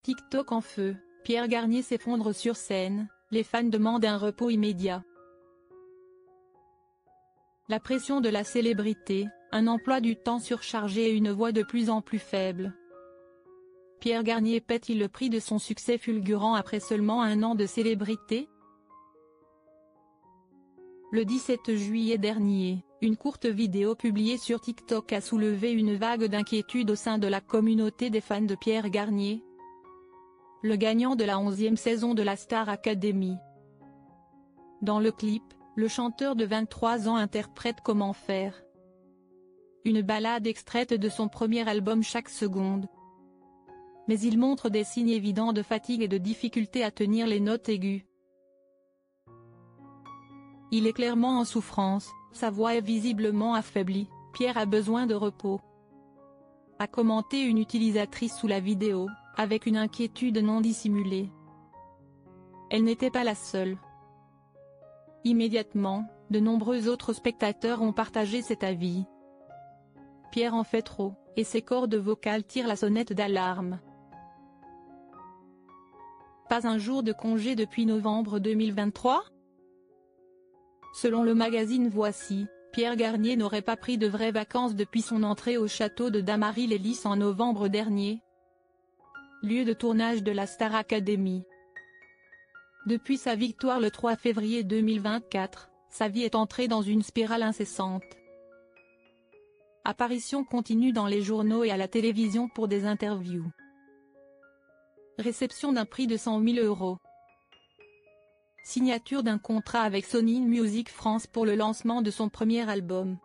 TikTok en feu, Pierre Garnier s'effondre sur scène, les fans demandent un repos immédiat. La pression de la célébrité, un emploi du temps surchargé et une voix de plus en plus faible. Pierre Garnier paie-t-il le prix de son succès fulgurant après seulement un an de célébrité? Le 17 juillet dernier, une courte vidéo publiée sur TikTok a soulevé une vague d'inquiétude au sein de la communauté des fans de Pierre Garnier, le gagnant de la 11e saison de la Star Academy. Dans le clip, le chanteur de 23 ans interprète Comment faire, une ballade extraite de son premier album Chaque seconde. Mais il montre des signes évidents de fatigue et de difficulté à tenir les notes aiguës. Il est clairement en souffrance, sa voix est visiblement affaiblie, Pierre a besoin de repos, a commenté une utilisatrice sous la vidéo, avec une inquiétude non dissimulée. Elle n'était pas la seule. Immédiatement, de nombreux autres spectateurs ont partagé cet avis. Pierre en fait trop, et ses cordes vocales tirent la sonnette d'alarme. Pas un jour de congé depuis novembre 2023? Selon le magazine Voici, Pierre Garnier n'aurait pas pris de vraies vacances depuis son entrée au château de Damary-les-Lys en novembre dernier, lieu de tournage de la Star Academy. Depuis sa victoire le 3 février 2024, sa vie est entrée dans une spirale incessante. Apparition continue dans les journaux et à la télévision pour des interviews. Réception d'un prix de 100 000 €. Signature d'un contrat avec Sony Music France pour le lancement de son premier album.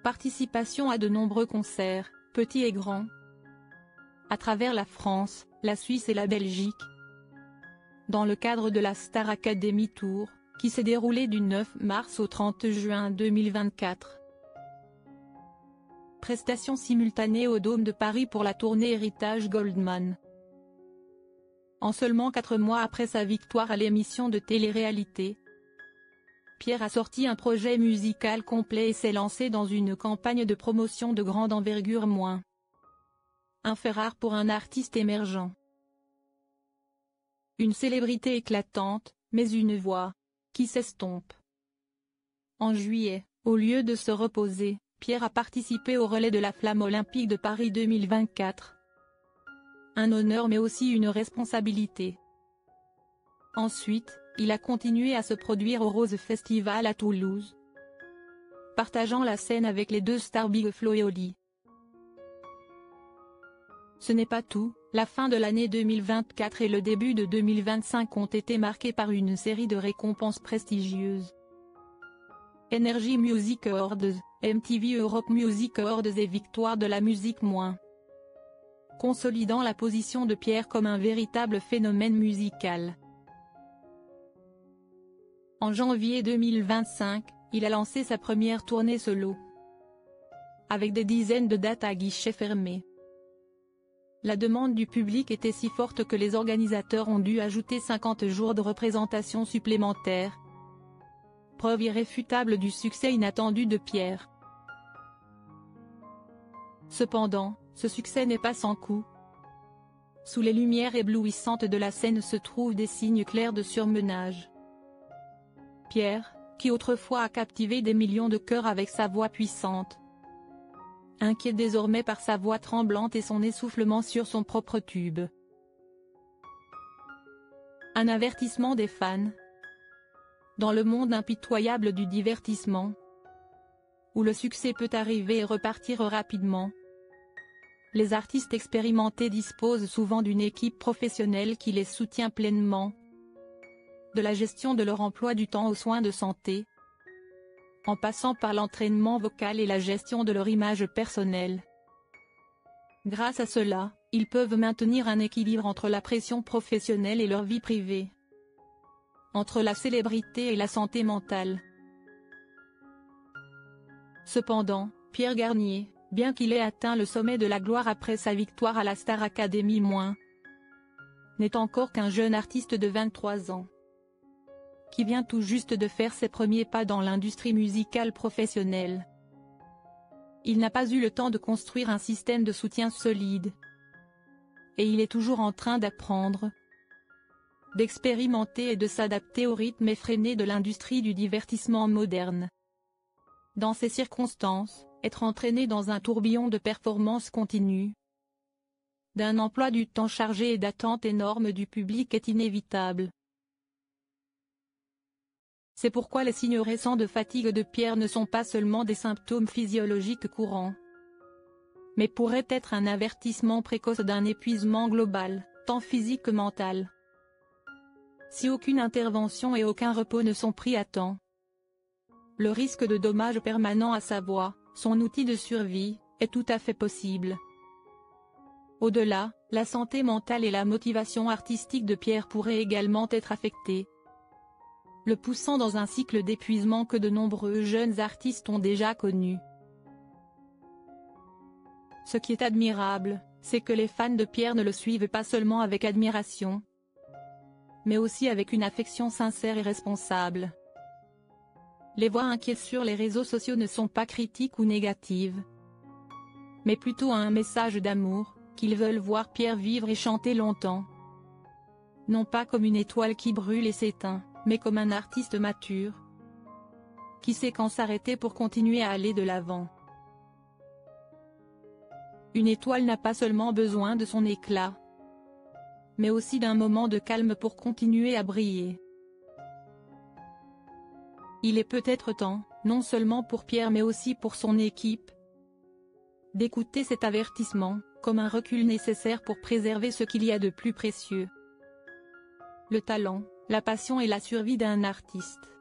Participation à de nombreux concerts, petits et grands, à travers la France, la Suisse et la Belgique, dans le cadre de la Star Academy Tour, qui s'est déroulée du 9 mars au 30 juin 2024. Prestation simultanée au Dôme de Paris pour la tournée Héritage Goldman. En seulement 4 mois après sa victoire à l'émission de télé-réalité, Pierre a sorti un projet musical complet et s'est lancé dans une campagne de promotion de grande envergure un fait rare pour un artiste émergent. Une célébrité éclatante, mais une voix qui s'estompe. En juillet, au lieu de se reposer, Pierre a participé au relais de la Flamme olympique de Paris 2024. Un honneur mais aussi une responsabilité. Ensuite, il a continué à se produire au Rose Festival à Toulouse, partageant la scène avec les deux stars Big Flo et Oli. Ce n'est pas tout, la fin de l'année 2024 et le début de 2025 ont été marqués par une série de récompenses prestigieuses. Energy Music Awards, MTV Europe Music Awards et Victoire de la musique consolidant la position de Pierre comme un véritable phénomène musical. En janvier 2025, il a lancé sa première tournée solo, avec des dizaines de dates à guichet fermé. La demande du public était si forte que les organisateurs ont dû ajouter 50 jours de représentation supplémentaires. Preuve irréfutable du succès inattendu de Pierre. Cependant, ce succès n'est pas sans coût. Sous les lumières éblouissantes de la scène se trouvent des signes clairs de surmenage. Pierre, qui autrefois a captivé des millions de cœurs avec sa voix puissante, inquiet désormais par sa voix tremblante et son essoufflement sur son propre tube. Un avertissement des fans. Dans le monde impitoyable du divertissement, où le succès peut arriver et repartir rapidement, les artistes expérimentés disposent souvent d'une équipe professionnelle qui les soutient pleinement, de la gestion de leur emploi du temps aux soins de santé, en passant par l'entraînement vocal et la gestion de leur image personnelle. Grâce à cela, ils peuvent maintenir un équilibre entre la pression professionnelle et leur vie privée, entre la célébrité et la santé mentale. Cependant, Pierre Garnier, bien qu'il ait atteint le sommet de la gloire après sa victoire à la Star Academy, n'est encore qu'un jeune artiste de 23 ans. Qui vient tout juste de faire ses premiers pas dans l'industrie musicale professionnelle. Il n'a pas eu le temps de construire un système de soutien solide, et il est toujours en train d'apprendre, d'expérimenter et de s'adapter au rythme effréné de l'industrie du divertissement moderne. Dans ces circonstances, être entraîné dans un tourbillon de performance continue, d'un emploi du temps chargé et d'attentes énormes du public est inévitable. C'est pourquoi les signes récents de fatigue de Pierre ne sont pas seulement des symptômes physiologiques courants, mais pourraient être un avertissement précoce d'un épuisement global, tant physique que mental. Si aucune intervention et aucun repos ne sont pris à temps, le risque de dommage permanent à sa voix, son outil de survie, est tout à fait possible. Au-delà, la santé mentale et la motivation artistique de Pierre pourraient également être affectées, le poussant dans un cycle d'épuisement que de nombreux jeunes artistes ont déjà connu. Ce qui est admirable, c'est que les fans de Pierre ne le suivent pas seulement avec admiration, mais aussi avec une affection sincère et responsable. Les voix inquiètes sur les réseaux sociaux ne sont pas critiques ou négatives, mais plutôt un message d'amour, qu'ils veulent voir Pierre vivre et chanter longtemps. Non pas comme une étoile qui brûle et s'éteint, mais comme un artiste mature, qui sait quand s'arrêter pour continuer à aller de l'avant. Une étoile n'a pas seulement besoin de son éclat, mais aussi d'un moment de calme pour continuer à briller. Il est peut-être temps, non seulement pour Pierre mais aussi pour son équipe, d'écouter cet avertissement, comme un recul nécessaire pour préserver ce qu'il y a de plus précieux: le talent, la passion et la survie d'un artiste.